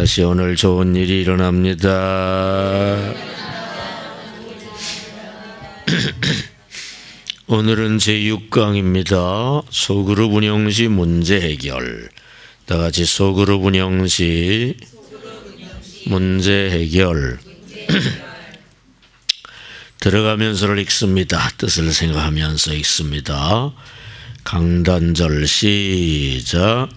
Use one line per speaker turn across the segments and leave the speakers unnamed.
다시 오늘 좋은 일이 일어납니다. 오늘은 제6강입니다. 소그룹 운영시 문제 해결. 다 같이 소그룹 운영시 문제 해결. 들어가면서를 읽습니다. 뜻을 생각하면서 읽습니다. 강단절 시작.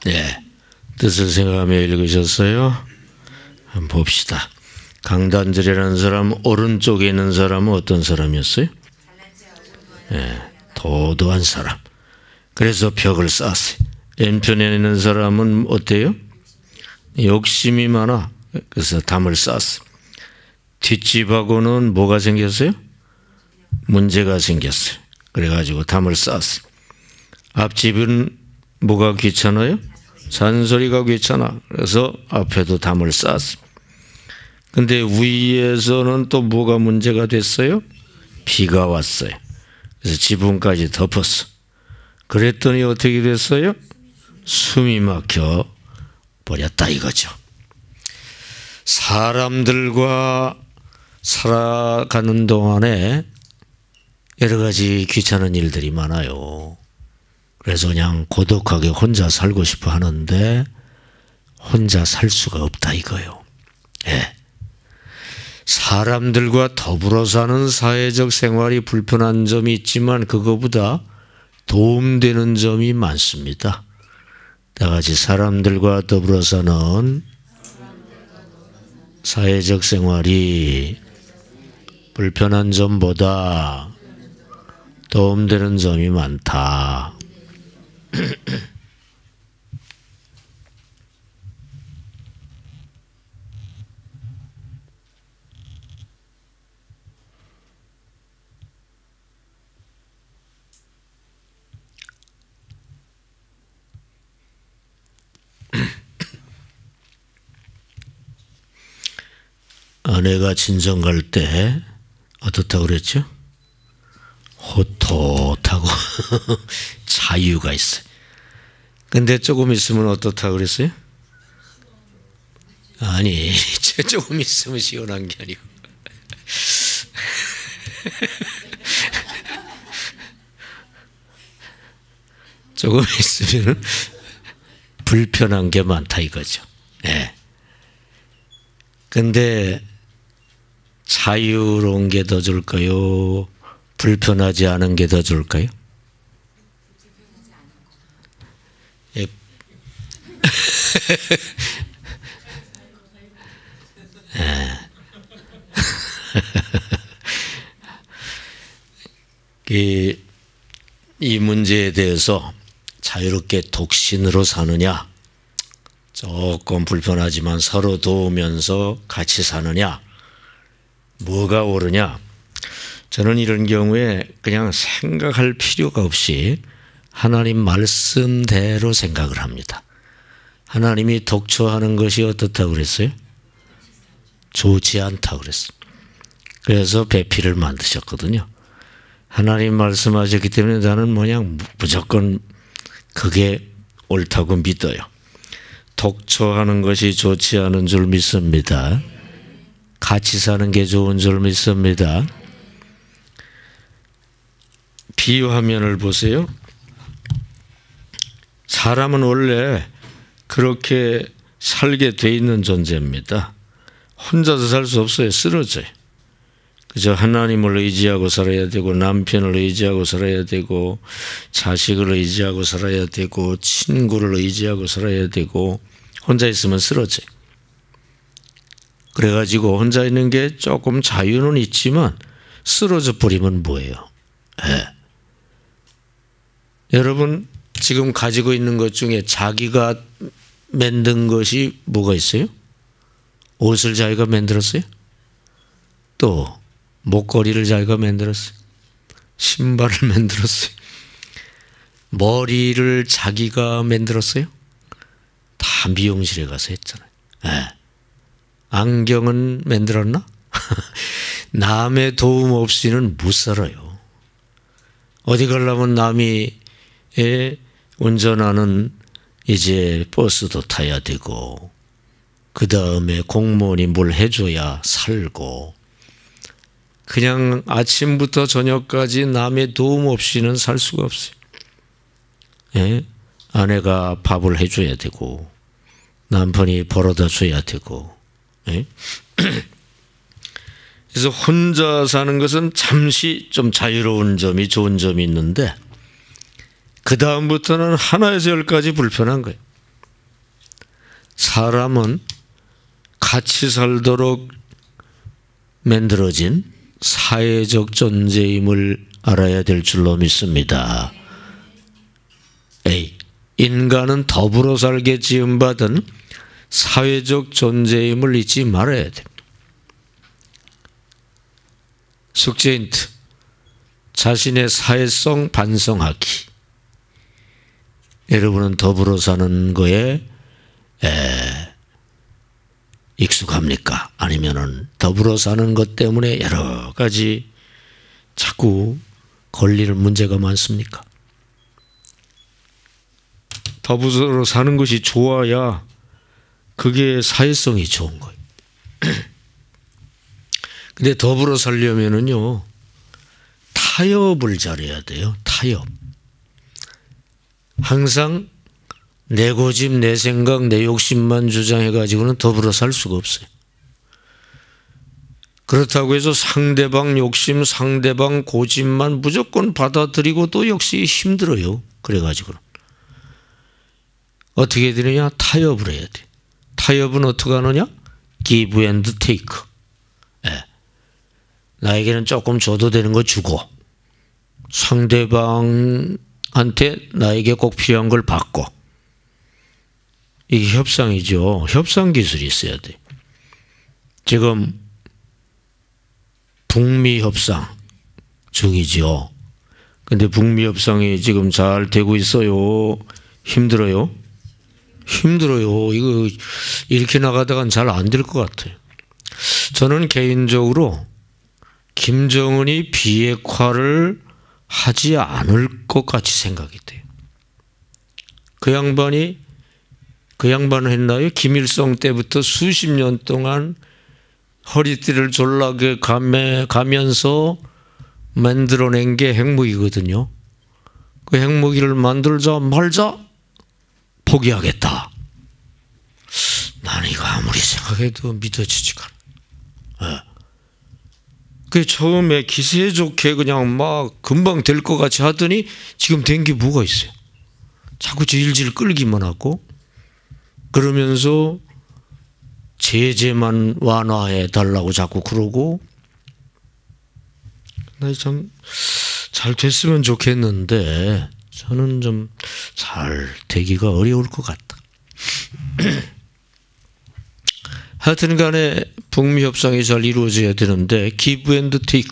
네, 뜻을 생각하며 읽으셨어요? 한번 봅시다. 강단절이라는 사람, 오른쪽에 있는 사람은 어떤 사람이었어요? 네, 도도한 사람. 그래서 벽을 쌓았어요. 왼편에 있는 사람은 어때요? 욕심이 많아. 그래서 담을 쌓았어요. 뒷집하고는 뭐가 생겼어요? 문제가 생겼어요. 그래가지고 담을 쌓았어요. 앞집은 뭐가 귀찮아요? 잔소리가 귀찮아. 그래서 앞에도 담을 쌓았어요. 근데 위에서는 또 뭐가 문제가 됐어요? 비가 왔어요. 그래서 지붕까지 덮었어. 그랬더니 어떻게 됐어요? 숨이 막혀 버렸다 이거죠. 사람들과 살아가는 동안에 여러 가지 귀찮은 일들이 많아요. 그래서 그냥 고독하게 혼자 살고 싶어 하는데 혼자 살 수가 없다 이거요. 예. 사람들과 더불어 사는 사회적 생활이 불편한 점이 있지만 그거보다 도움되는 점이 많습니다. 다 같이 사람들과 더불어 사는 사회적 생활이 불편한 점보다 도움되는 점이 많다. 아내가 친정 갈 때 어떻다고 그랬죠? 호토하고 자유가 있어요. 근데 조금 있으면 어떻다고 그랬어요? 아니, 조금 있으면 시원한 게 아니고 조금 있으면 불편한 게 많다 이거죠. 네. 근데 자유로운 게 더 좋을까요? 불편하지 않은 게 더 좋을까요? 예. 이 문제에 대해서 자유롭게 독신으로 사느냐, 조금 불편하지만 서로 도우면서 같이 사느냐, 뭐가 옳으냐. 저는 이런 경우에 그냥 생각할 필요가 없이 하나님 말씀대로 생각을 합니다. 하나님이 독초하는 것이 어떻다고 그랬어요? 좋지 않다고 그랬어요. 그래서 배필을 만드셨거든요. 하나님 말씀하셨기 때문에 나는 그냥 무조건 그게 옳다고 믿어요. 독초하는 것이 좋지 않은 줄 믿습니다. 같이 사는 게 좋은 줄 믿습니다. 비유화면을 보세요. 사람은 원래 그렇게 살게 돼 있는 존재입니다. 혼자서 살 수 없어요. 쓰러져요. 그저 하나님을 의지하고 살아야 되고 남편을 의지하고 살아야 되고 자식을 의지하고 살아야 되고 친구를 의지하고 살아야 되고 혼자 있으면 쓰러져요. 그래가지고 혼자 있는 게 조금 자유는 있지만 쓰러져 버리면 뭐예요? 여러분 지금 가지고 있는 것 중에 자기가 만든 것이 뭐가 있어요? 옷을 자기가 만들었어요? 또 목걸이를 자기가 만들었어요. 신발을 만들었어요. 머리를 자기가 만들었어요. 다 미용실에 가서 했잖아요. 안경은 만들었나? 남의 도움 없이는 못 살아요. 어디 가려면 남이 운전하는 이제 버스도 타야 되고 그 다음에 공무원이 뭘 해줘야 살고 그냥 아침부터 저녁까지 남의 도움 없이는 살 수가 없어요. 아내가 밥을 해줘야 되고 남편이 벌어다 줘야 되고 그래서 혼자 사는 것은 잠시 좀 자유로운 점이 좋은 점이 있는데 그 다음부터는 하나에서 열까지 불편한 거예요. 사람은 같이 살도록 만들어진 사회적 존재임을 알아야 될 줄로 믿습니다. 인간은 더불어 살게 지음받은 사회적 존재임을 잊지 말아야 됩니다. 숙제 힌트. 자신의 사회성 반성하기. 여러분은 더불어 사는 거에 익숙합니까? 아니면은 더불어 사는 것 때문에 여러 가지 자꾸 걸리는 문제가 많습니까? 더불어 사는 것이 좋아야 그게 사회성이 좋은 거예요. 근데 더불어 살려면은요, 타협을 잘해야 돼요. 타협. 항상 내 고집, 내 생각, 내 욕심만 주장해가지고는 더불어 살 수가 없어요. 그렇다고 해서 상대방 욕심, 상대방 고집만 무조건 받아들이고 또 역시 힘들어요. 그래가지고는. 어떻게 되느냐? 타협을 해야 돼. 타협은 어떻게 하느냐? give and take. 나에게는 조금 줘도 되는 거 주고 상대방한테 나에게 꼭 필요한 걸 받고 이게 협상이죠. 협상 기술이 있어야 돼. 지금 북미 협상 중이죠. 근데 북미 협상이 지금 잘 되고 있어요. 힘들어요? 힘들어요. 이거 이렇게 나가다간 잘 안 될 것 같아요. 저는 개인적으로 김정은이 비핵화를 하지 않을 것 같이 생각이 돼요. 그 양반은 했나요? 김일성 때부터 수십 년 동안 허리띠를 졸라게 가면서 만들어낸 게 핵무기거든요. 그 핵무기를 만들자 말자 포기하겠다. 나는 이거 아무리 생각해도 믿어지지가 않아. 그 처음에 기세 좋게 그냥 막 금방 될 것 같이 하더니 지금 된 게 뭐가 있어요? 자꾸 질질 끌기만 하고 그러면서 제재만 완화해 달라고 자꾸 그러고 나 참 잘 됐으면 좋겠는데 저는 좀 잘 되기가 어려울 것 같다. 하여튼 간에 북미 협상이 잘 이루어져야 되는데 give and take.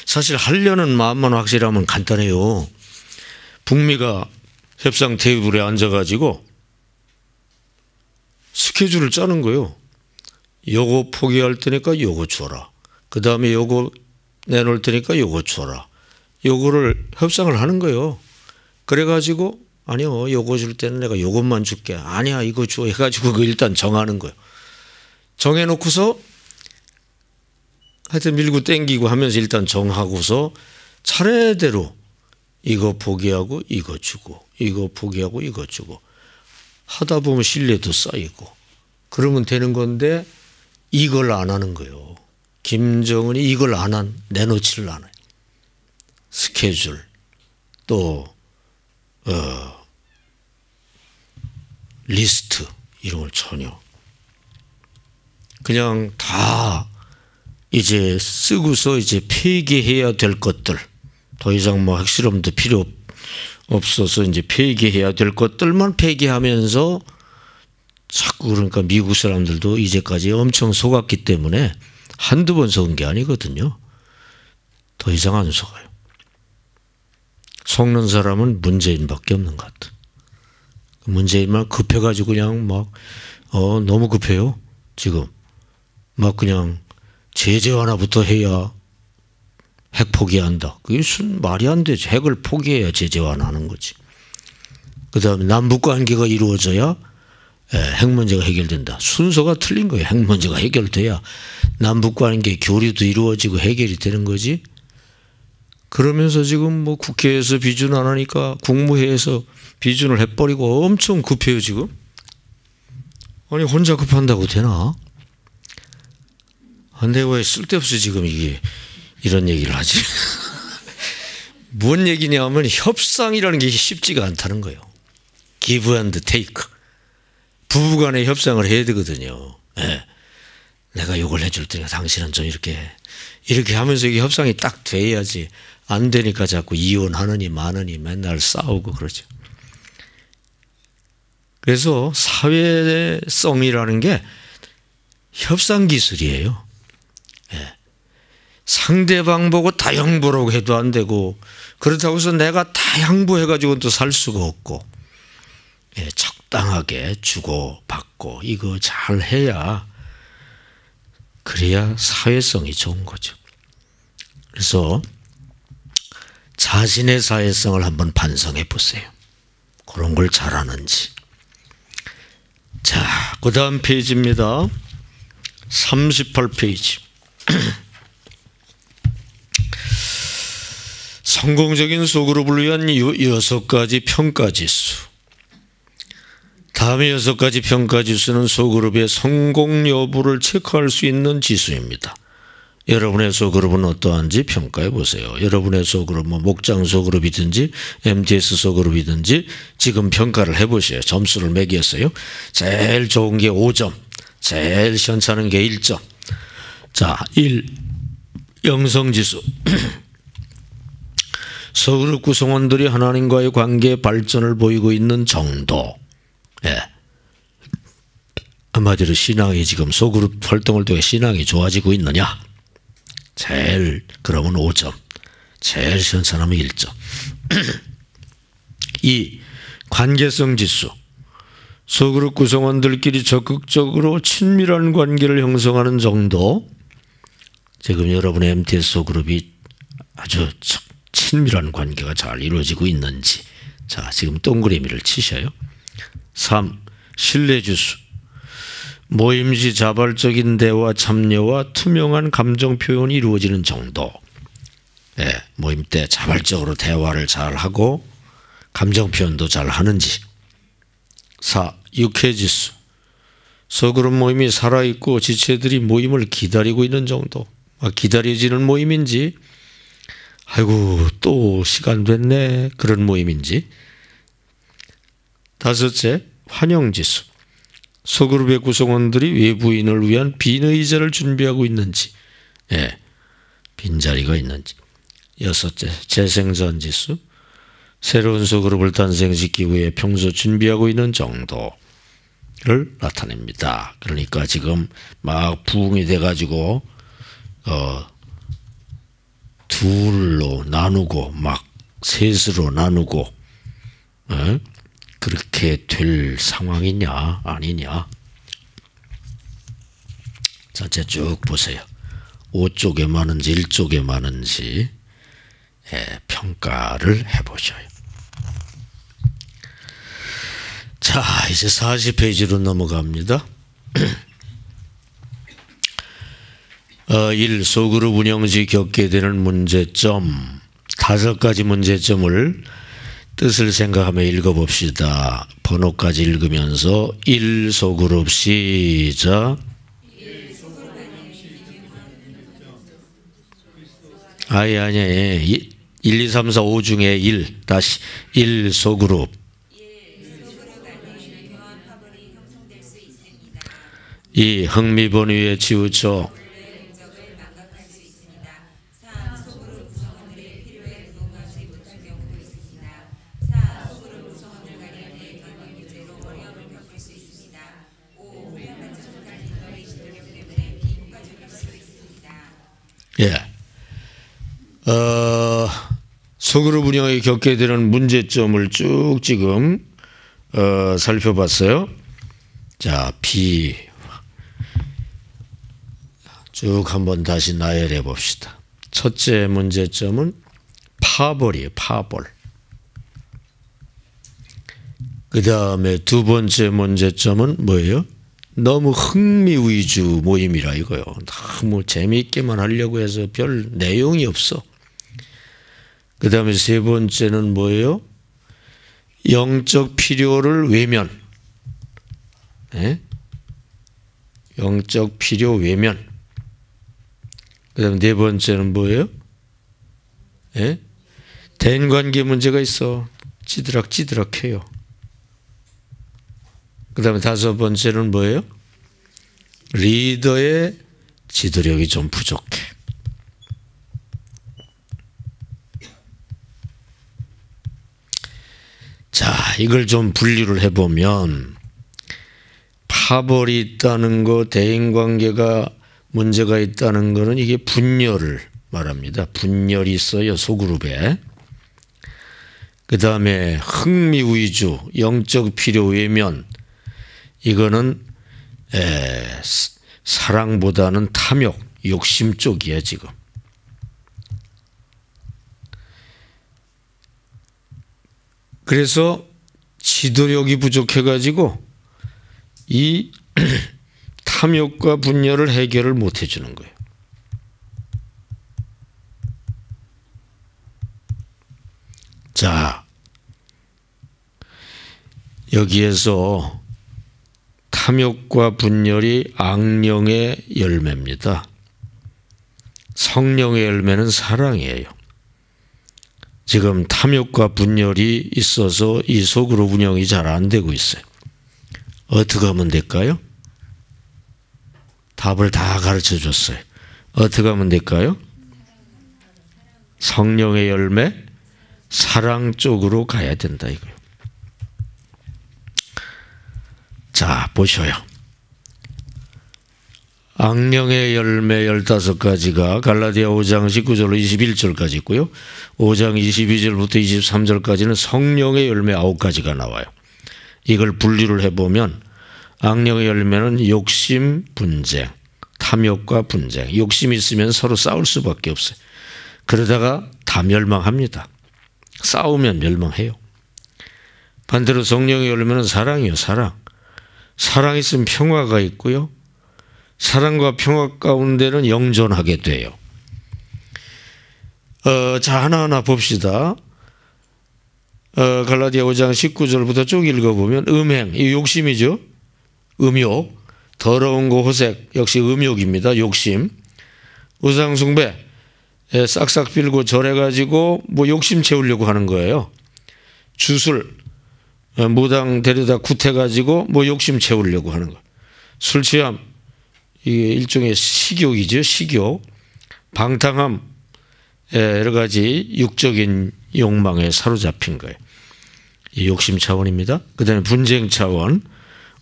사실 하려는 마음만 확실하면 간단해요. 북미가 협상 테이블에 앉아가지고 스케줄을 짜는 거예요. 요거 포기할 테니까 요거 줘라. 그 다음에 요거 내놓을 테니까 요거 줘라. 요거를 협상을 하는 거예요. 그래가지고 아니요 요거 줄 때는 내가 요것만 줄게. 아니야 이거 줘 해가지고 그 일단 정하는 거예요. 정해놓고서 하여튼 밀고 땡기고 하면서 일단 정하고서 차례대로 이거 포기하고 이거 주고 이거 포기하고 이거 주고 하다 보면 신뢰도 쌓이고 그러면 되는 건데 이걸 안 하는 거예요. 김정은이 이걸 내놓지를 않아요. 스케줄 또 리스트 이런 걸 전혀 그냥 다 이제 쓰고서 이제 폐기해야 될 것들 더 이상 뭐 핵실험도 필요 없어서 이제 폐기해야 될 것들만 폐기하면서 자꾸 그러니까 미국 사람들도 이제까지 엄청 속았기 때문에 한두 번 속은 게 아니거든요. 더 이상 안 속아요. 속는 사람은 문재인밖에 없는 것 같아. 문재인만 급해가지고 그냥 막 너무 급해요. 지금 막 그냥 제재 하나부터 해야 핵 포기한다. 그게 무슨 말이 안 되죠. 핵을 포기해야 제재 완화하는 거지. 그다음에 남북 관계가 이루어져야 핵 문제가 해결된다. 순서가 틀린 거예요. 핵 문제가 해결돼야 남북 관계 교류도 이루어지고 해결이 되는 거지. 그러면서 지금 뭐 국회에서 비준 안 하니까 국무회에서 비준을 해버리고 엄청 급해요 지금. 아니 혼자 급한다고 되나? 근데 왜 쓸데없이 지금 이게 이런 얘기를 하지? 뭔 얘기냐면 협상이라는 게 쉽지가 않다는 거예요. give and take. 부부간의 협상을 해야 되거든요. 네. 내가 요걸 해줄 테니까 당신은 좀 이렇게 하면서 이게 협상이 딱 돼야지. 안 되니까 자꾸 이혼하느니 마느니 맨날 싸우고 그러죠. 그래서 사회성이라는 게 협상 기술이에요. 네. 상대방 보고 다 양보라고 해도 안 되고 그렇다고 해서 내가 다 양보해가지고 또 살 수가 없고 예, 적당하게 주고 받고 이거 잘 해야 그래야 사회성이 좋은 거죠. 그래서 자신의 사회성을 한번 반성해 보세요. 그런 걸 잘하는지. 자, 그 다음 페이지입니다. 38페이지. 성공적인 소그룹을 위한 6가지 평가지수. 다음의 6가지 평가지수는 소그룹의 성공 여부를 체크할 수 있는 지수입니다. 여러분의 소그룹은 어떠한지 평가해 보세요. 여러분의 소그룹, 목장 소그룹이든지 MTS 소그룹이든지 지금 평가를 해 보세요. 점수를 매겼어요. 제일 좋은 게 5점, 제일 시원찮은 게 1점. 자, 1. 영성지수. 소그룹 구성원들이 하나님과의 관계 발전을 보이고 있는 정도. 예. 한마디로 신앙이 지금 소그룹 활동을 통해 신앙이 좋아지고 있느냐. 제일 그러면 5점. 제일 시원찮으면 1점. 2. 관계성 지수. 소그룹 구성원들끼리 적극적으로 친밀한 관계를 형성하는 정도. 지금 여러분의 MTS 소그룹이 아주 친밀한 관계가 잘 이루어지고 있는지. 자, 지금 동그라미를 치셔요. 3. 신뢰지수. 모임 시 자발적인 대화 참여와 투명한 감정 표현이 이루어지는 정도. 네, 모임 때 자발적으로 대화를 잘하고 감정 표현도 잘 하는지. 4. 유쾌지수. 소그룹 모임이 살아있고 지체들이 모임을 기다리고 있는 정도. 기다려지는 모임인지 아이고 또 시간 됐네 그런 모임인지. 5째, 환영지수. 소그룹의 구성원들이 외부인을 위한 빈의자를 준비하고 있는지, 예, 빈자리가 있는지. 6째, 재생산지수. 새로운 소그룹을 탄생시키기 위해 평소 준비하고 있는 정도를 나타냅니다. 그러니까 지금 막 부흥이 돼가지고 둘로 나누고 막 셋으로 나누고 그렇게 될 상황이냐 아니냐. 전체 쭉 보세요. 5쪽에 많은지 1쪽에 많은지 평가를 해보셔요. 자, 이제 40페이지로 넘어갑니다. 1. 소그룹 운영 시 겪게 되는 문제점. 5가지 문제점을 뜻을 생각하며 읽어봅시다. 번호까지 읽으면서 1소그룹 시작. 아니 1, 2, 3, 4, 5 중에 1 다시 1소그룹. 이 흥미본위에 치우쳐 소그룹 운영에 겪게 되는 문제점을 쭉 지금 살펴봤어요. 자, B 쭉 한번 다시 나열해 봅시다. 첫째 문제점은 파벌이에요. 파벌. 그 다음에 두 번째 문제점은 뭐예요? 너무 흥미 위주 모임이라 이거요. 너무 재미있게만 하려고 해서 별 내용이 없어. 그 다음에 세 번째는 뭐예요? 영적 필요를 외면. 영적 필요 외면. 그 다음에 네 번째는 뭐예요? 대인관계 문제가 있어. 찌드락찌드락해요. 그 다음에 다섯 번째는 뭐예요? 리더의 지도력이 좀 부족해. 자, 이걸 좀 분류를 해보면 파벌이 있다는 거, 대인관계가 문제가 있다는 거는 이게 분열을 말합니다. 분열이 있어요, 소그룹에. 그 다음에 흥미 위주, 영적 필요 외면, 이거는 사랑보다는 탐욕, 욕심 쪽이야 지금. 그래서 지도력이 부족해가지고 이 탐욕과 분열을 해결을 못 해주는 거예요. 자, 여기에서 탐욕과 분열이 악령의 열매입니다. 성령의 열매는 사랑이에요. 지금 탐욕과 분열이 있어서 이 소그룹 운영이 잘 안 되고 있어요. 어떻게 하면 될까요? 답을 다 가르쳐 줬어요. 어떻게 하면 될까요? 성령의 열매, 사랑 쪽으로 가야 된다 이거예요. 자, 보셔요. 악령의 열매 15가지가 갈라디아 5장 19절로 21절까지 있고요. 5장 22절부터 23절까지는 성령의 열매 9가지가 나와요. 이걸 분류를 해보면 악령의 열매는 욕심, 분쟁, 탐욕과 분쟁. 욕심이 있으면 서로 싸울 수밖에 없어요. 그러다가 다 멸망합니다. 싸우면 멸망해요. 반대로 성령의 열매는 사랑이에요. 사랑. 사랑이 있으면 평화가 있고요. 사랑과 평화 가운데는 영존하게 돼요. 자, 하나하나 봅시다. 갈라디아 5장 19절부터 쭉 읽어보면 음행, 이 욕심이죠. 음욕, 더러운 거 호색, 역시 음욕입니다. 욕심. 우상숭배, 싹싹 빌고 절해가지고 뭐 욕심 채우려고 하는 거예요. 주술, 무당 데려다 굿해가지고 뭐 욕심 채우려고 하는 거예요. 술 취함, 이게 일종의 식욕이죠. 식욕. 방탕함, 여러 가지 육적인 욕망에 사로잡힌 거예요. 이 욕심 차원입니다. 그 다음에 분쟁 차원.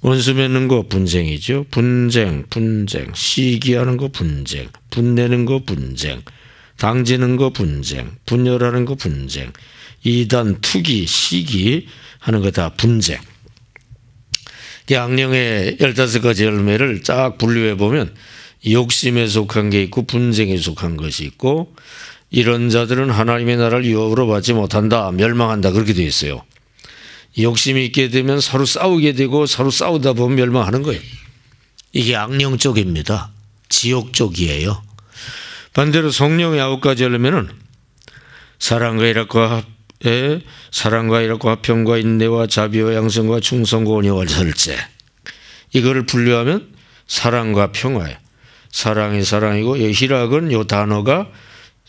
원수 맺는 거 분쟁이죠. 분쟁, 시기하는 거 분쟁, 분내는 거 분쟁, 당지는 거 분쟁, 분열하는 거 분쟁, 이단, 투기, 시기 하는 거 다 분쟁. 이 악령의 15가지 열매를 쫙 분류해 보면 욕심에 속한 게 있고 분쟁에 속한 것이 있고, 이런 자들은 하나님의 나라를 유업으로 받지 못한다, 멸망한다, 그렇게 되어 있어요. 욕심이 있게 되면 서로 싸우게 되고 서로 싸우다 보면 멸망하는 거예요. 이게 악령 쪽입니다. 지옥 쪽이에요. 반대로 성령의 9가지 열매는 사랑과 희락과 사랑과 희락과 화평과 인내와 자비와 양성과 충성과 온유와 절제, 이거를 분류하면 사랑과 평화예요. 사랑이 사랑이고, 이 희락은 이 단어가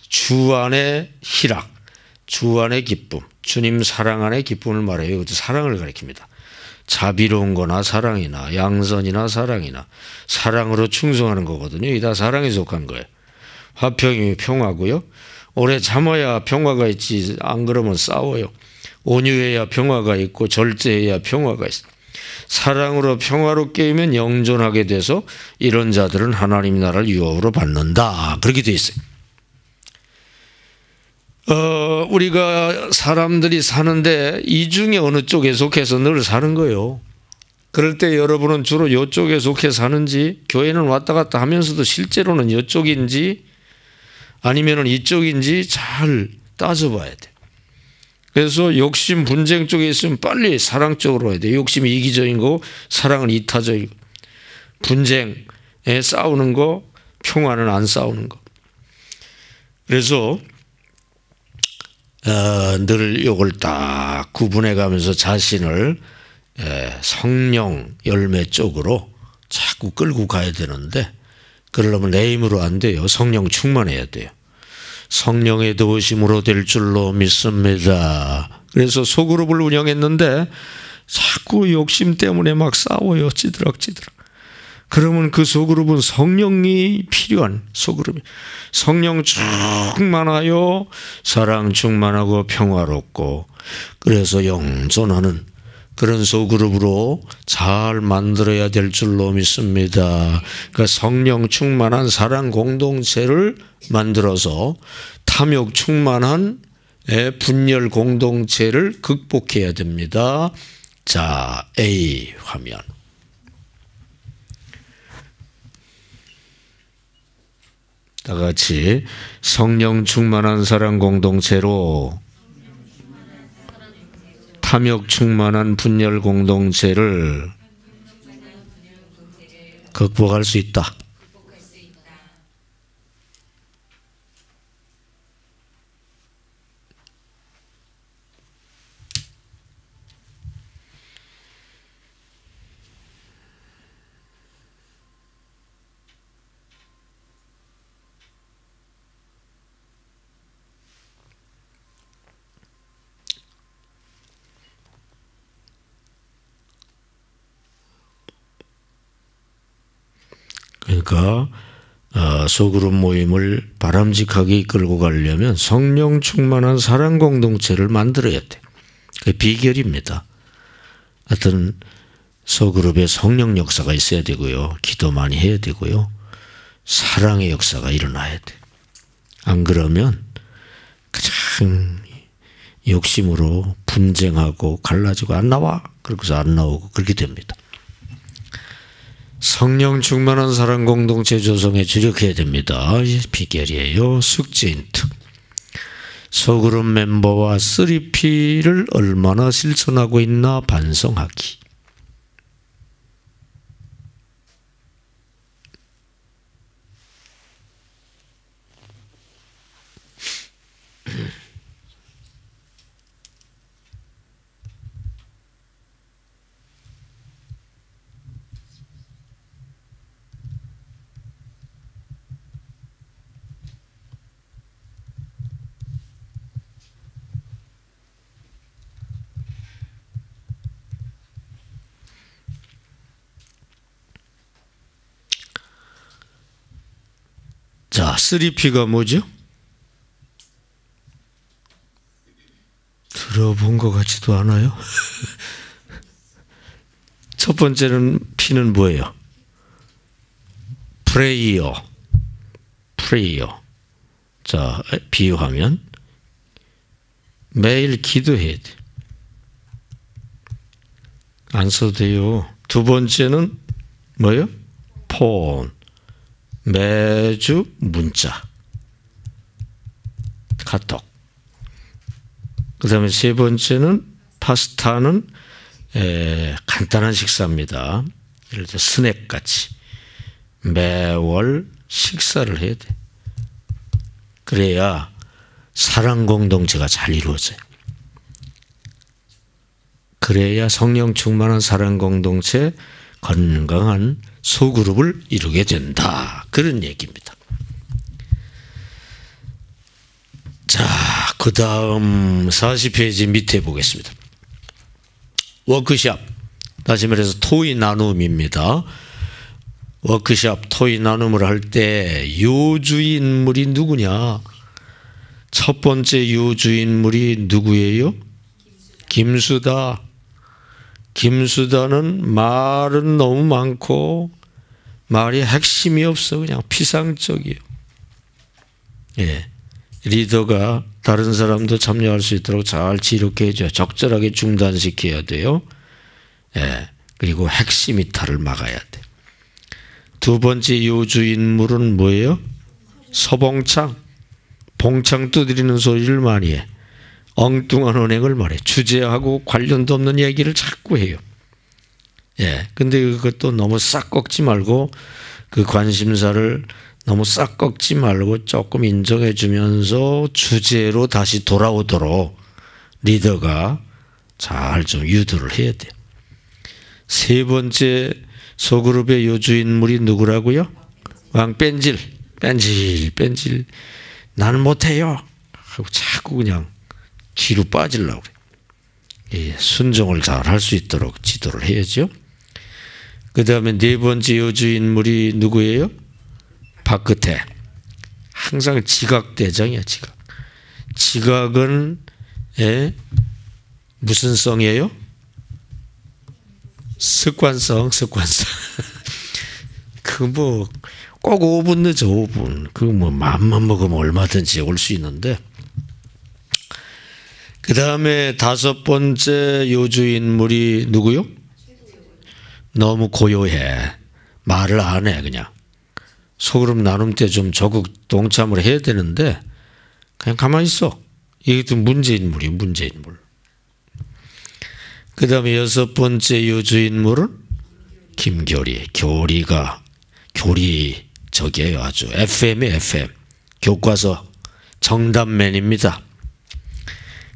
주 안의 희락, 주 안의 기쁨, 주님 사랑 안의 기쁨을 말해요. 이것도 사랑을 가리킵니다. 자비로운 거나 사랑이나 양선이나 사랑이나 사랑으로 충성하는 거거든요. 이게 다 사랑에 속한 거예요. 화평이 평화고요. 오래 참아야 평화가 있지, 안 그러면 싸워요. 온유해야 평화가 있고 절제해야 평화가 있어요. 사랑으로 평화롭게 이면 영존하게 돼서 이런 자들은 하나님 나라를 유업으로 받는다. 그렇게 돼 있어요. 우리가 사람들이 사는데 이 중에 어느 쪽에 속해서 늘 사는 거예요. 그럴 때 여러분은 주로 이쪽에 속해 사는지, 교회는 왔다 갔다 하면서도 실제로는 이쪽인지 아니면 이쪽인지 잘 따져봐야 돼. 그래서 욕심 분쟁 쪽에 있으면 빨리 사랑 쪽으로 해야 돼. 욕심이 이기적인 거고 사랑은 이타적이고, 분쟁에 싸우는 거, 평화는 안 싸우는 거. 그래서 늘 이걸 딱 구분해 가면서 자신을 성령 열매 쪽으로 자꾸 끌고 가야 되는데, 그러려면 내 힘으로 안 돼요. 성령 충만해야 돼요. 성령의 도우심으로 될 줄로 믿습니다. 그래서 소그룹을 운영했는데 자꾸 욕심 때문에 막 싸워요. 찌드락찌드락. 그러면 그 소그룹은 성령이 필요한 소그룹이, 성령 충만하여 사랑 충만하고 평화롭고, 그래서 영존하는 그런 소그룹으로 잘 만들어야 될 줄로 믿습니다. 그러니까 성령 충만한 사랑 공동체를 만들어서 탐욕 충만한 분열 공동체를 극복해야 됩니다. 자, A 화면. 다 같이 성령 충만한 사랑 공동체로 탐욕 충만한 분열 공동체를 극복할 수 있다. 그러니까 소그룹 모임을 바람직하게 이끌고 가려면 성령 충만한 사랑 공동체를 만들어야 돼. 그게 비결입니다. 하여튼 소그룹에 성령 역사가 있어야 되고요. 기도 많이 해야 되고요. 사랑의 역사가 일어나야 돼. 안 그러면 가장 욕심으로 분쟁하고 갈라지고 안 나와. 그러고서 안 나오고 그렇게 됩니다. 성령 충만한 사랑 공동체 조성에 주력해야 됩니다. 비결이에요. 숙제인 특. 소그룹 멤버와 3P를 얼마나 실천하고 있나 반성하기. 자, 3P가 뭐죠? 들어본 것 같지도 않아요. 첫 번째는 P는 뭐예요? 프레이어. 자, 비유하면 매일 기도해야 돼. 안 써도 돼요. 두 번째는 뭐예요? 폰. 매주 문자, 카톡. 그 다음에 세 번째는 파스타는 간단한 식사입니다. 예를 들어 스낵같이 매월 식사를 해야 돼. 그래야 사랑 공동체가 잘 이루어져요. 그래야 성령 충만한 사랑 공동체, 건강한 소그룹을 이루게 된다. 그런 얘기입니다. 자, 그 다음 40페이지 밑에 보겠습니다. 워크샵, 다시 말해서 토의 나눔입니다. 워크샵 토의 나눔을 할 때 요주의 인물이 누구냐? 첫 번째 요주의 인물이 누구예요? 김수다. 김수다는 말은 너무 많고 말이 핵심이 없어. 그냥 피상적이에요. 예. 리더가 다른 사람도 참여할 수 있도록 잘 지력해 해줘야, 적절하게 중단시켜야 돼요. 예. 그리고 핵심 이탈을 막아야 돼. 두 번째 요주 인물은 뭐예요? 서봉창. 봉창 두드리는 소리를 많이 해. 엉뚱한 언행을 말해. 주제하고 관련도 없는 얘기를 자꾸 해요. 예. 근데 그것도 너무 싹 꺾지 말고, 그 관심사를 너무 싹 꺾지 말고 조금 인정해 주면서 주제로 다시 돌아오도록 리더가 잘 좀 유도를 해야 돼요. 세 번째 소그룹의 요주 인물이 누구라고요? 왕뺀질. 뺀질. 나는 못해요. 하고 자꾸 그냥 뒤로 빠지려고 그래. 예, 순종을 잘 할 수 있도록 지도를 해야죠. 그 다음에 네 번째 요주 인물이 누구예요? 박끝에. 항상 지각대장이야, 지각. 지각은, 예, 무슨 성이에요? 습관성. 그 뭐, 꼭 5분 늦어, 5분. 그 뭐, 마음만 먹으면 얼마든지 올 수 있는데. 그 다음에 다섯 번째 요주 인물이 누구요? 너무 고요해. 말을 안 해, 그냥. 소그룹 나눔 때 좀 적극 동참을 해야 되는데, 그냥 가만히 있어. 이것도 문제인물이에요, 문제인물. 그 다음에 여섯 번째 요주인물은 김교리. 교리적이에요, 아주. FM이에요, FM. 교과서 정답맨입니다.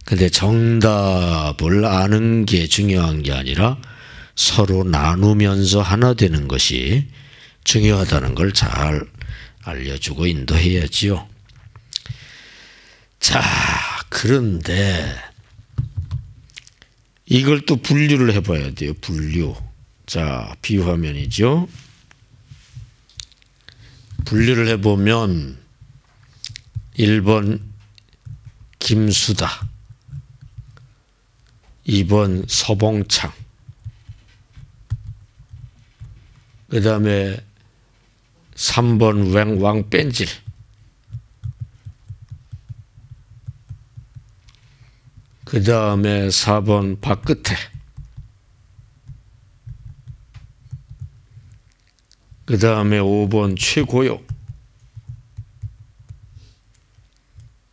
근데 정답을 아는 게 중요한 게 아니라 서로 나누면서 하나 되는 것이 중요하다는 걸 잘 알려주고 인도해야지요. 자, 그런데 이걸 또 분류를 해봐야 돼요. 분류. 자, 비화면이죠. 분류를 해보면 1번 김수다, 2번 서봉창, 그 다음에 3번 왕뺀질, 그 다음에 4번 박끝에, 그 다음에 5번 최고요,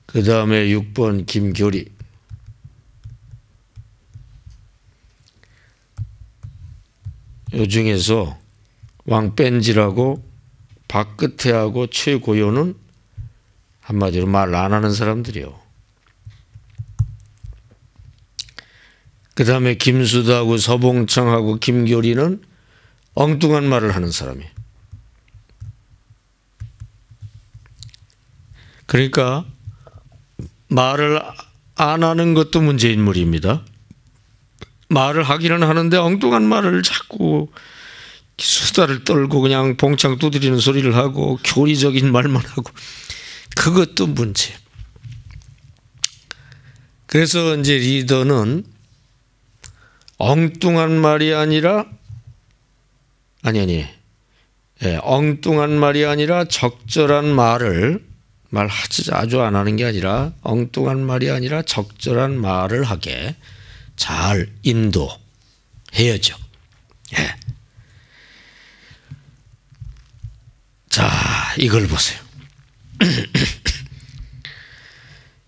그 다음에 6번 김교리, 이 중에서 왕뺀질하고 박끝에하고 최고요는 한마디로 말 안 하는 사람들이요. 그 다음에 김수다하고 서봉창하고 김교리는 엉뚱한 말을 하는 사람이에요. 그러니까 말을 안 하는 것도 문제인물입니다. 말을 하기는 하는데 엉뚱한 말을 자꾸 수다를 떨고 그냥 봉창 두드리는 소리를 하고 교리적인 말만 하고, 그것도 문제. 그래서 이제 리더는 엉뚱한 말이 아니라 엉뚱한 말이 아니라 적절한 말을 아주 안 하는 게 아니라 엉뚱한 말이 아니라 적절한 말을 하게 잘 인도해야죠. 예. 자, 이걸 보세요.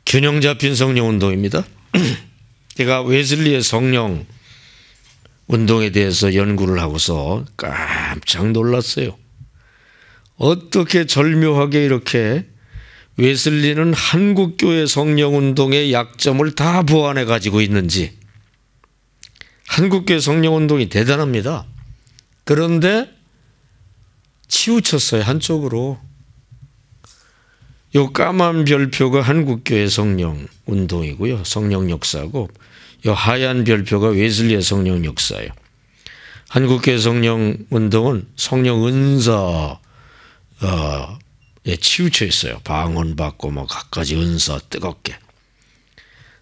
균형 잡힌 성령 운동입니다. 제가 웨슬리의 성령 운동에 대해서 연구를 하고서 깜짝 놀랐어요. 어떻게 절묘하게 이렇게 웨슬리는 한국교회 성령 운동의 약점을 다 보완해 가지고 있는지 한국교회 성령운동이 대단합니다. 그런데 치우쳤어요, 한쪽으로. 요 까만 별표가 한국교회 성령운동이고요, 성령 역사고, 요 하얀 별표가 웨슬리의 성령 역사예요. 한국교회 성령운동은 성령 은사에 치우쳐 있어요. 방언받고 뭐 갖가지 은사 뜨겁게.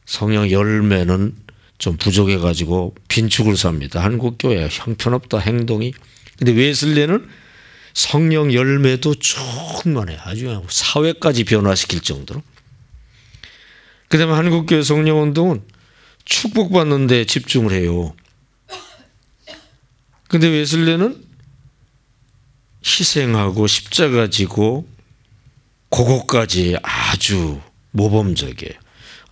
성령 열매는 좀 부족해가지고 빈축을 삽니다. 한국교회 형편없다 행동이. 근데 웨슬리는 성령 열매도 충만해. 아주 사회까지 변화시킬 정도로. 그 다음에 한국교회 성령운동은 축복받는 데 집중을 해요. 근데 웨슬리는 희생하고 십자가 지고 그것까지 아주 모범적이에요.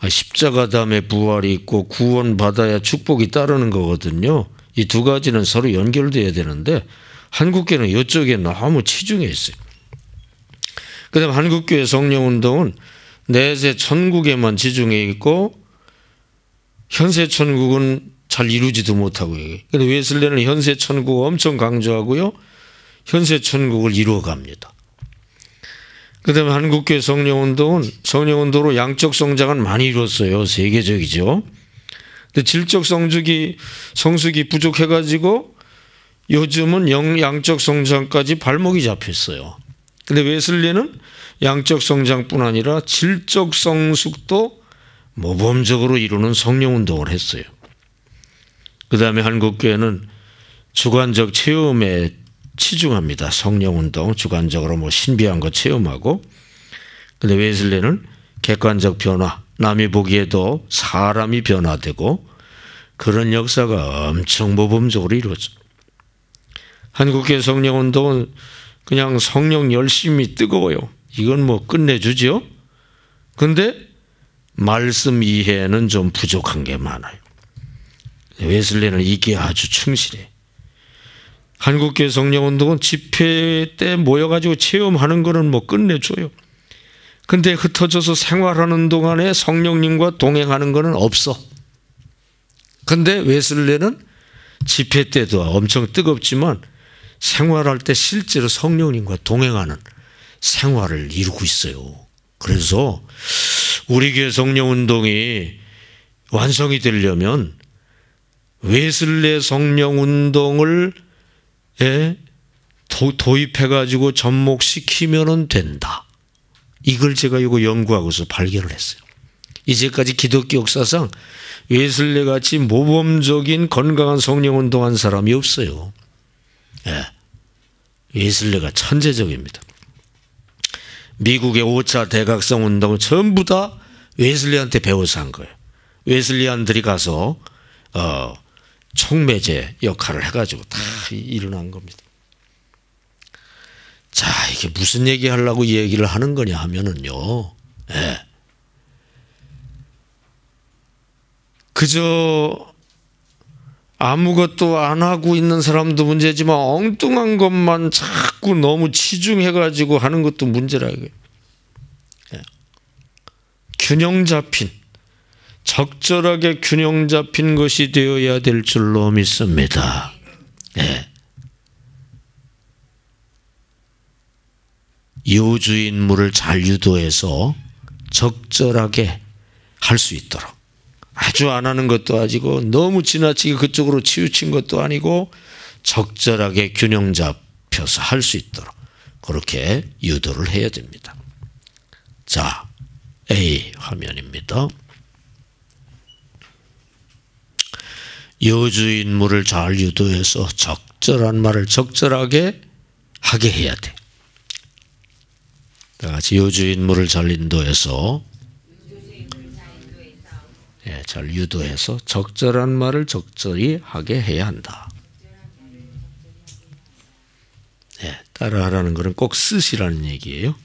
십자가 다음에 부활이 있고 구원받아야 축복이 따르는 거거든요. 이 두 가지는 서로 연결돼야 되는데 한국교회는 이쪽에 너무 치중해 있어요. 그 다음에 한국교회 성령운동은 내세 천국에만 지중해 있고 현세 천국은 잘 이루지도 못하고. 그런데 웨슬리는 현세 천국을 엄청 강조하고요, 현세 천국을 이루어갑니다. 그 다음에 한국교회 성령운동은 성령운동으로 양적 성장은 많이 이뤘어요. 세계적이죠. 근데 질적 성숙이 부족해가지고 요즘은 양적 성장까지 발목이 잡혔어요. 근데 웨슬리는 양적 성장뿐 아니라 질적 성숙도 모범적으로 이루는 성령운동을 했어요. 그 다음에 한국교회는 주관적 체험에 치중합니다. 성령운동 주관적으로 뭐 신비한 거 체험하고. 근데 웨슬리는 객관적 변화, 남이 보기에도 사람이 변화되고 그런 역사가 엄청 모범적으로 이루어져. 한국교회 성령운동은 그냥 성령 열심히 뜨거워요. 이건 뭐 끝내주죠. 근데 말씀 이해는 좀 부족한 게 많아요. 웨슬리는 이게 아주 충실해. 한국교회 성령운동은 집회 때 모여가지고 체험하는 거는 뭐 끝내줘요. 근데 흩어져서 생활하는 동안에 성령님과 동행하는 거는 없어. 근데 웨슬리는 집회 때도 엄청 뜨겁지만 생활할 때 실제로 성령님과 동행하는 생활을 이루고 있어요. 그래서 우리 교회 성령운동이 완성이 되려면 웨슬리 성령운동을 도입해가지고 접목시키면 된다. 이걸 제가 이거 연구하고서 발견을 했어요. 이제까지 기독교 역사상 웨슬리 같이 모범적인 건강한 성령운동한 사람이 없어요. 웨슬리가 천재적입니다. 미국의 5차 대각성 운동은 전부 다 웨슬리한테 배워서 한 거예요. 웨슬리안들이 가서 촉매제 역할을 해가지고 다 일어난 겁니다. 자, 이게 무슨 얘기하려고 이 얘기를 하는 거냐 하면은요, 그저 아무것도 안 하고 있는 사람도 문제지만 엉뚱한 것만 자꾸 너무 치중해가지고 하는 것도 문제라 이거예요. 균형 잡힌, 적절하게 균형 잡힌 것이 되어야 될 줄로 믿습니다. 요주인물을 잘 유도해서 적절하게 할 수 있도록, 아주 안 하는 것도 아니고 너무 지나치게 그쪽으로 치우친 것도 아니고 적절하게 균형 잡혀서 할 수 있도록 그렇게 유도를 해야 됩니다. 자, A 화면입니다. 여주인물을 잘 유도해서 적절한 말을 적절하게 하게 해야 돼. 다 같이 여주인물을 잘 인도해서, 잘 유도해서 적절한 말을 적절히 하게 해야 한다. 따라하라는 것은 꼭 쓰시라는 얘기예요.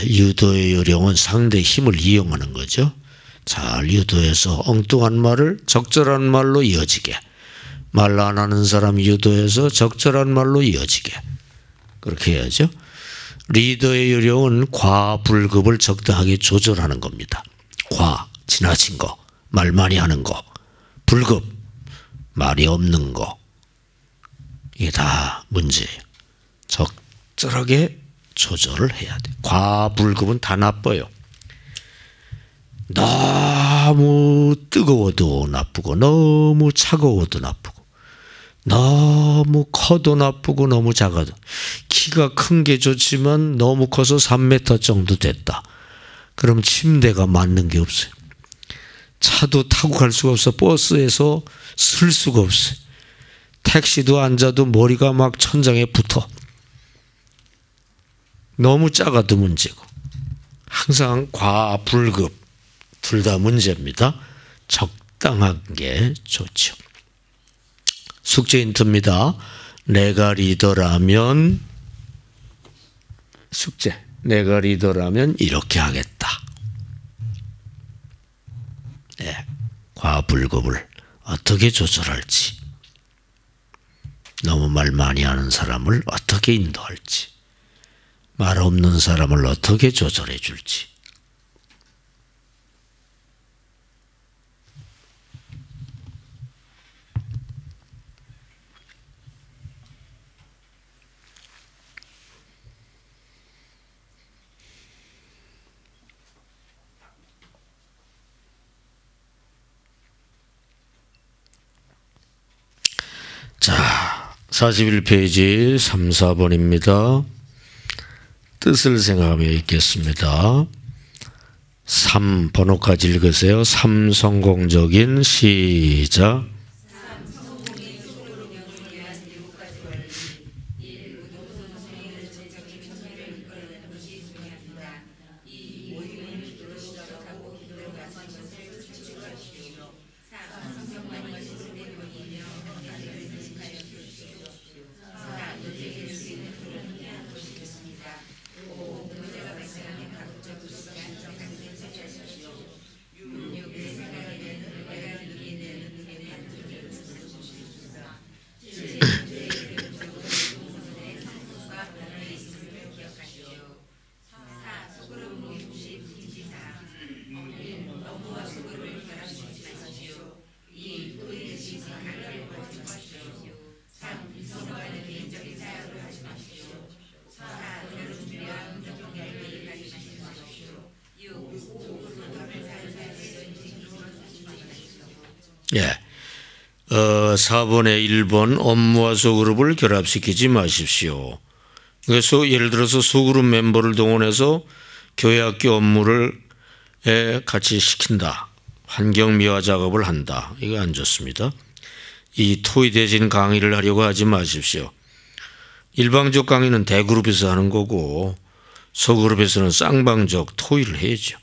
유도의 요령은 상대의 힘을 이용하는 거죠. 잘 유도해서 엉뚱한 말을 적절한 말로 이어지게, 말 안 하는 사람 유도해서 적절한 말로 이어지게 그렇게 해야죠. 리더의 요령은 과불급을 적당하게 조절하는 겁니다. 과, 지나친 거, 말 많이 하는 거, 불급, 말이 없는 거, 이게 다 문제예요. 적절하게 조절을 해야 돼. 과불급은 다 나빠요. 너무 뜨거워도 나쁘고, 너무 차가워도 나쁘고, 너무 커도 나쁘고, 너무 작아도. 키가 큰 게 좋지만 너무 커서 3m 정도 됐다. 그럼 침대가 맞는 게 없어요. 차도 타고 갈 수가 없어. 버스에서 쓸 수가 없어요. 택시도 앉아도 머리가 막 천장에 붙어. 너무 작아도 문제고. 항상 과불급 둘 다 문제입니다. 적당한 게 좋죠. 숙제 힌트입니다. 내가 리더라면, 숙제, 내가 리더라면 이렇게 하겠다. 네, 과불급을 어떻게 조절할지, 너무 말 많이 하는 사람을 어떻게 인도할지, 말 없는 사람을 어떻게 조절해 줄지. 자, 41페이지 3, 4번입니다. 뜻을 생각하며 읽겠습니다. 3 번호까지 읽으세요. 3 성공적인 시작. 예. 4번에 1번 업무와 소그룹을 결합시키지 마십시오. 그래서 예를 들어서 소그룹 멤버를 동원해서 교회학교 업무를 같이 시킨다. 환경 미화 작업을 한다. 이거 안 좋습니다. 이 토의 대신 강의를 하려고 하지 마십시오. 일방적 강의는 대그룹에서 하는 거고 소그룹에서는 쌍방적 토의를 해야죠.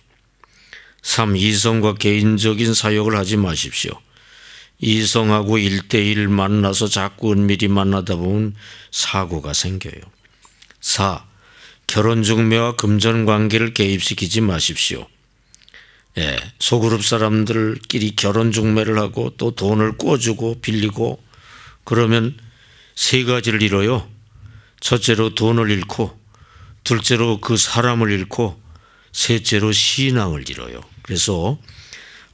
3. 이성과 개인적인 사역을 하지 마십시오. 이성하고 1대1 만나서 자꾸 은밀히 만나다 보면 사고가 생겨요. 4. 결혼중매와 금전관계를 개입시키지 마십시오. 예, 소그룹 사람들끼리 결혼중매를 하고 또 돈을 꿔주고 빌리고 그러면 세 가지를 잃어요. 첫째로 돈을 잃고, 둘째로 그 사람을 잃고, 셋째로 신앙을 잃어요. 그래서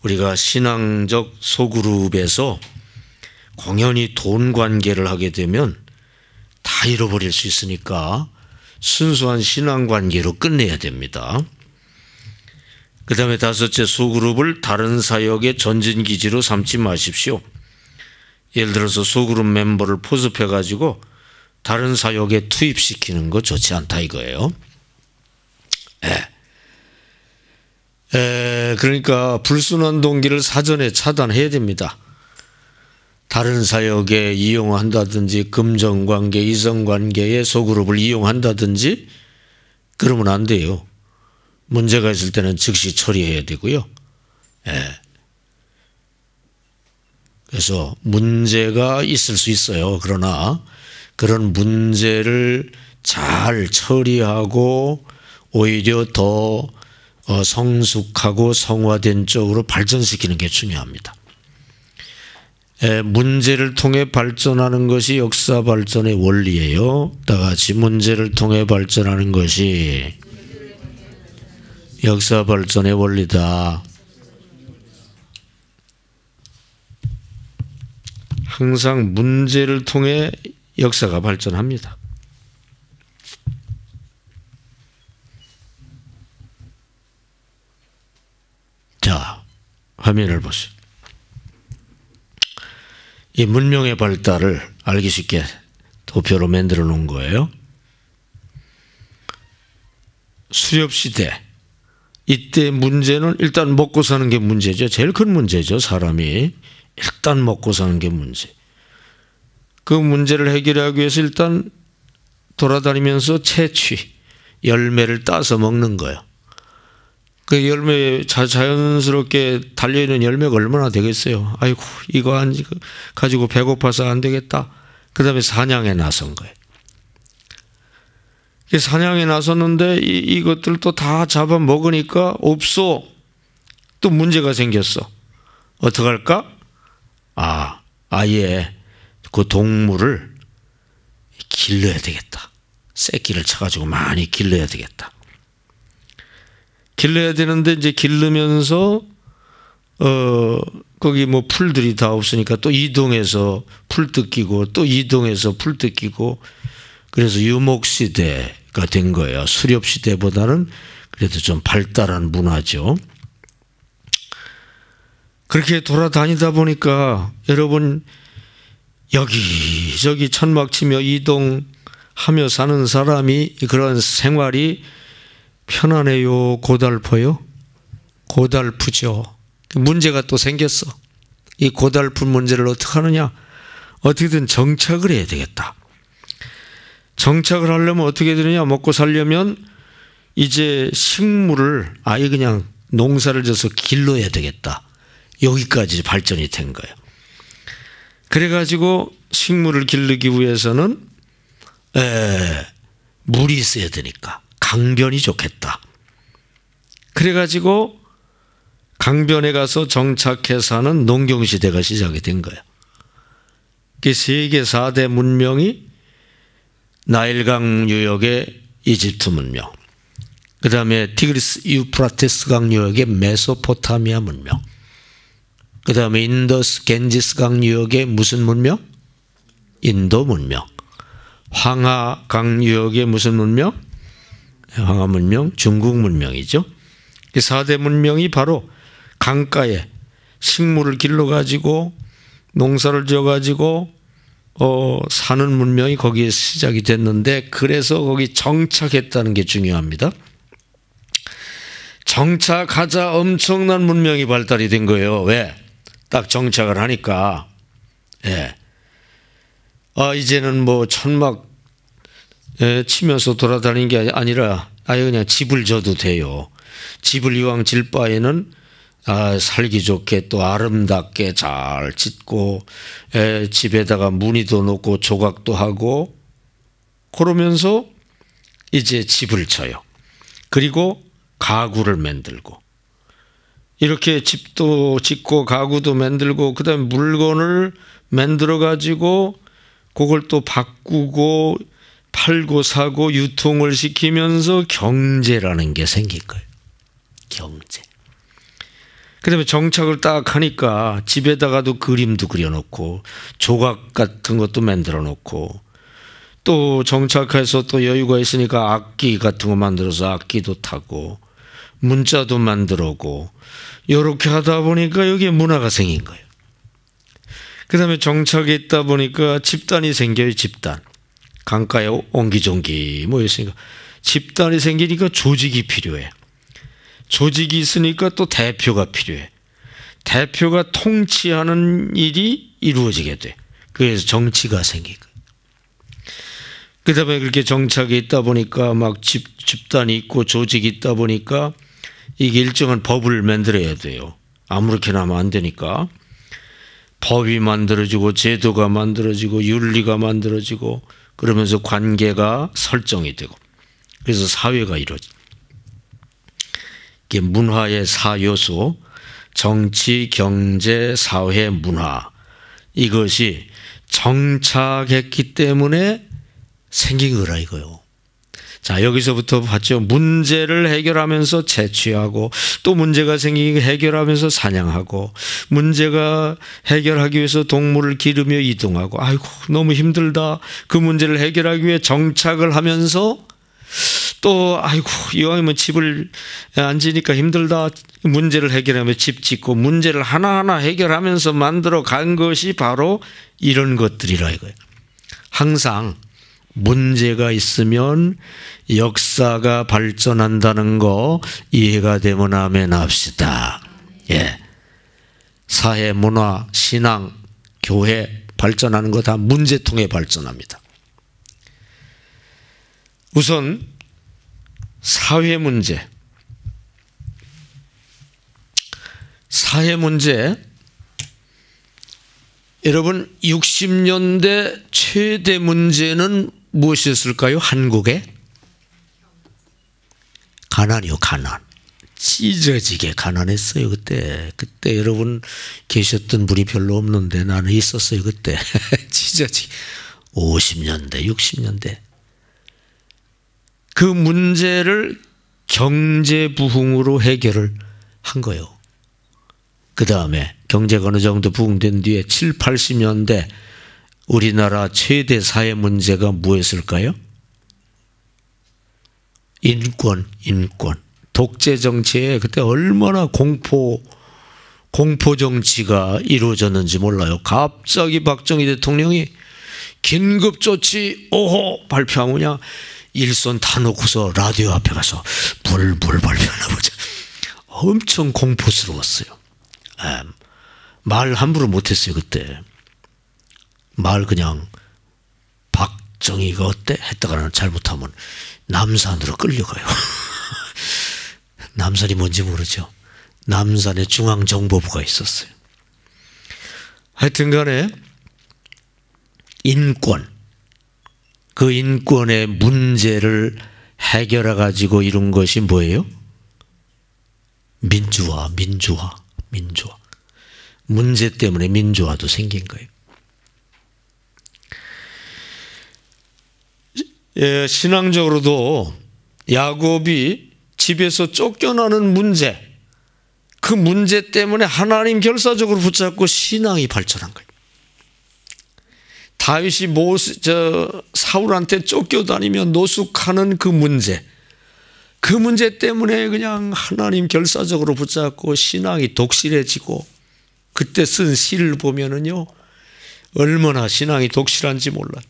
우리가 신앙적 소그룹에서 공연히 돈 관계를 하게 되면 다 잃어버릴 수 있으니까 순수한 신앙 관계로 끝내야 됩니다. 그 다음에 5째, 소그룹을 다른 사역의 전진기지로 삼지 마십시오. 예를 들어서 소그룹 멤버를 포섭해 가지고 다른 사역에 투입시키는 거 좋지 않다 이거예요. 그러니까 불순한 동기를 사전에 차단해야 됩니다. 다른 사역에 이용한다든지 금전관계, 이성관계의 소그룹을 이용한다든지 그러면 안 돼요. 문제가 있을 때는 즉시 처리해야 되고요. 그래서 문제가 있을 수 있어요. 그러나 그런 문제를 잘 처리하고 오히려 더 성숙하고 성화된 쪽으로 발전시키는 게 중요합니다. 문제를 통해 발전하는 것이 역사 발전의 원리예요. 다 같이 문제를 통해 발전하는 것이 역사 발전의 원리다. 항상 문제를 통해 역사가 발전합니다. 자, 화면을 보세요. 이 문명의 발달을 알기 쉽게 도표로 만들어 놓은 거예요. 수렵시대. 이때 문제는 일단 먹고 사는 게 문제죠. 제일 큰 문제죠. 사람이 일단 먹고 사는 게 문제. 그 문제를 해결하기 위해서 일단 돌아다니면서 채취, 열매를 따서 먹는 거예요. 그 열매 자연스럽게 달려있는 열매가 얼마나 되겠어요. 아이고 이거 가지고 배고파서 안 되겠다. 그 다음에 사냥에 나선 거예요. 사냥에 나섰는데 이것들 또 다 잡아먹으니까 없어. 또 문제가 생겼어. 어떡할까? 아예 그 동물을 길러야 되겠다. 새끼를 쳐가지고 많이 길러야 되겠다. 길러야 되는데 이제 길르면서 거기 뭐 풀들이 다 없으니까 또 이동해서 풀 뜯기고 또 이동해서 풀 뜯기고 그래서 유목시대가 된 거예요. 수렵시대보다는 그래도 좀 발달한 문화죠. 그렇게 돌아다니다 보니까 여러분 여기저기 천막치며 이동하며 사는 사람이 그런 생활이 편안해요? 고달퍼요? 고달프죠. 문제가 또 생겼어. 이 고달픈 문제를 어떻게 하느냐? 어떻게든 정착을 해야 되겠다. 정착을 하려면 어떻게 되느냐? 먹고 살려면 이제 식물을 아예 그냥 농사를 져서 길러야 되겠다. 여기까지 발전이 된 거예요. 그래가지고 식물을 기르기 위해서는 물이 있어야 되니까 강변이 좋겠다. 그래가지고 강변에 가서 정착해서 하는 농경시대가 시작이 된 거예요. 세계 4대 문명이 나일강 유역의 이집트 문명, 그 다음에 티그리스 유프라테스 강 유역의 메소포타미아 문명, 그 다음에 인더스 겐지스 강 유역의 무슨 문명? 인도 문명. 황하 강 유역의 무슨 문명? 황하 문명, 중국 문명이죠. 이 4대 문명이 바로 강가에 식물을 길러가지고 농사를 지어가지고 사는 문명이 거기에 시작이 됐는데, 그래서 거기 정착했다는 게 중요합니다. 정착하자 엄청난 문명이 발달이 된 거예요. 왜? 딱 정착을 하니까, 이제는 뭐 천막 치면서 돌아다니는 게 아니라 아예 그냥 집을 져도 돼요. 집을 이왕 질 바에는 살기 좋게 또 아름답게 잘 짓고 집에다가 무늬도 놓고 조각도 하고 그러면서 이제 집을 쳐요. 그리고 가구를 만들고 이렇게 집도 짓고 가구도 만들고 그 다음에 물건을 만들어 가지고 그걸 또 바꾸고 팔고 사고 유통을 시키면서 경제라는 게 생긴 거예요. 경제. 그 다음에 정착을 딱 하니까 집에다가도 그림도 그려놓고 조각 같은 것도 만들어 놓고 또 정착해서 또 여유가 있으니까 악기 같은 거 만들어서 악기도 타고 문자도 만들어고 이렇게 하다 보니까 여기에 문화가 생긴 거예요. 그 다음에 정착에 있다 보니까 집단이 생겨요. 집단. 강가에 옹기종기 모였으니까 집단이 생기니까 조직이 필요해. 조직이 있으니까 또 대표가 필요해. 대표가 통치하는 일이 이루어지게 돼. 그래서 정치가 생긴 거예요. 그 다음에 그렇게 정착에 있다 보니까 막 집단이 있고 조직이 있다 보니까 이게 일정한 법을 만들어야 돼요. 아무렇게나 하면 안 되니까. 법이 만들어지고 제도가 만들어지고 윤리가 만들어지고 그러면서 관계가 설정이 되고 그래서 사회가 이루어져. 이게 문화의 4요소, 정치, 경제, 사회, 문화, 이것이 정착했기 때문에 생긴 거라 이거요. 자, 여기서부터 봤죠. 문제를 해결하면서 채취하고, 또 문제가 생기게 해결하면서 사냥하고, 문제가 해결하기 위해서 동물을 기르며 이동하고, 아이고 너무 힘들다. 그 문제를 해결하기 위해 정착을 하면서 또 아이고 이왕이면 집을 안 지니까 힘들다. 문제를 해결하며 집 짓고, 문제를 하나하나 해결하면서 만들어 간 것이 바로 이런 것들이라 이거예요. 항상 문제가 있으면 역사가 발전한다는 거 이해가 되면 아멘 합시다. 예. 사회, 문화, 신앙, 교회 발전하는 거 다 문제 통해 발전합니다. 우선 사회 문제. 사회 문제. 여러분 60년대 최대 문제는 무엇이었을까요? 한국에? 가난이요. 가난. 찢어지게 가난했어요. 그때 여러분 계셨던 분이 별로 없는데 나는 있었어요. 그때 찢어지게. 50년대 60년대 그 문제를 경제 부흥으로 해결을 한 거예요. 그 다음에 경제가 어느 정도 부흥된 뒤에 7, 80년대 우리나라 최대 사회 문제가 무엇일까요? 인권. 독재 정치에 그때 얼마나 공포 정치가 이루어졌는지 몰라요. 갑자기 박정희 대통령이 긴급조치 5호 발표하면 그냥 일손 다 놓고서 라디오 앞에 가서 불불 발표하나 보자. 엄청 공포스러웠어요. 말 함부로 못했어요. 그때 말 그냥 박정희가 어때? 했다가는 잘못하면 남산으로 끌려가요. 남산이 뭔지 모르죠. 남산에 중앙정보부가 있었어요. 하여튼 간에 인권, 그 인권의 문제를 해결해 가지고 이룬 것이 뭐예요? 민주화. 문제 때문에 민주화도 생긴 거예요. 예, 신앙적으로도 야곱이 집에서 쫓겨나는 문제, 그 문제 때문에 하나님 결사적으로 붙잡고 신앙이 발전한 거예요. 다윗이 사울한테 쫓겨다니며 노숙하는 그 문제 때문에 그냥 하나님 결사적으로 붙잡고 신앙이 독실해지고, 그때 쓴 시를 보면은요 얼마나 신앙이 독실한지 몰라요.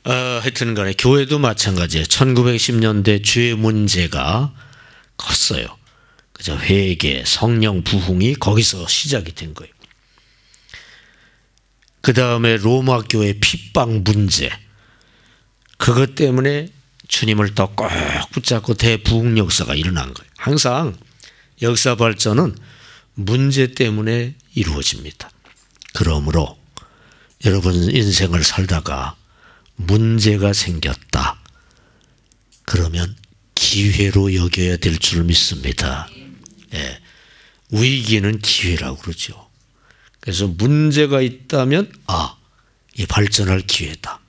하여튼 간에 교회도 마찬가지예요. 1910년대 죄 문제가 컸어요. 그죠? 회개, 성령 부흥이 거기서 시작이 된 거예요. 그 다음에 로마 교회 핍박 문제, 그것 때문에 주님을 더 꼭 붙잡고 대부흥 역사가 일어난 거예요. 항상 역사 발전은 문제 때문에 이루어집니다. 그러므로 여러분 인생을 살다가 문제가 생겼다. 그러면 기회로 여겨야 될 줄 믿습니다. 예. 위기는 기회라고 그러죠. 그래서 문제가 있다면 이 발전할 기회다.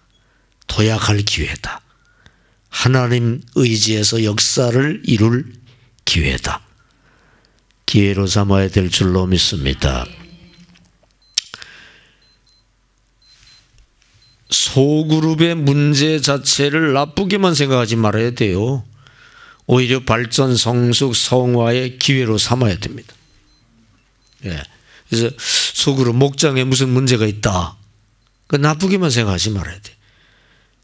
도약할 기회다. 하나님 의지에서 역사를 이룰 기회다. 기회로 삼아야 될 줄로 믿습니다. 소그룹의 문제 자체를 나쁘게만 생각하지 말아야 돼요. 오히려 발전, 성숙, 성화의 기회로 삼아야 됩니다. 예. 그래서 소그룹 목장에 무슨 문제가 있다, 그 나쁘게만 생각하지 말아야 돼.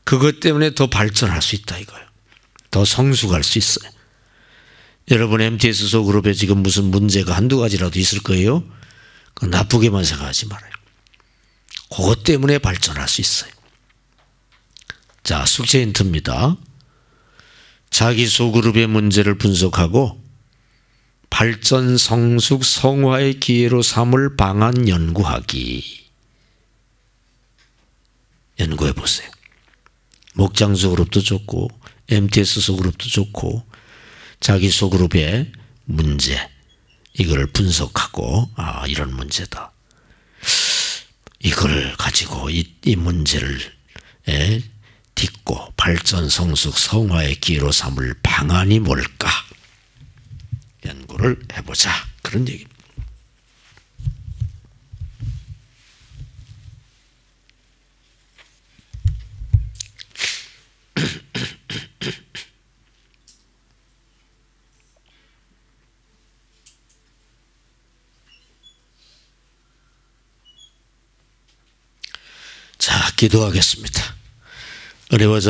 그것 때문에 더 발전할 수 있다 이거예요. 더 성숙할 수 있어요. 여러분 MTS 소그룹에 지금 무슨 문제가 한두 가지라도 있을 거예요. 그 나쁘게만 생각하지 말아요. 그것 때문에 발전할 수 있어요. 자, 숙제 힌트입니다. 자기 소그룹의 문제를 분석하고 발전, 성숙, 성화의 기회로 삼을 방안 연구하기. 연구해 보세요. 목장 소그룹도 좋고 MTS 소그룹도 좋고 자기 소그룹의 문제 이걸 분석하고 이런 문제다. 이걸 가지고 이 문제를 딛고 발전, 성숙, 성화의 기회로 삼을 방안이 뭘까? 연구를 해보자. 그런 얘기입니다. 자, 기도하겠습니다. 은혜와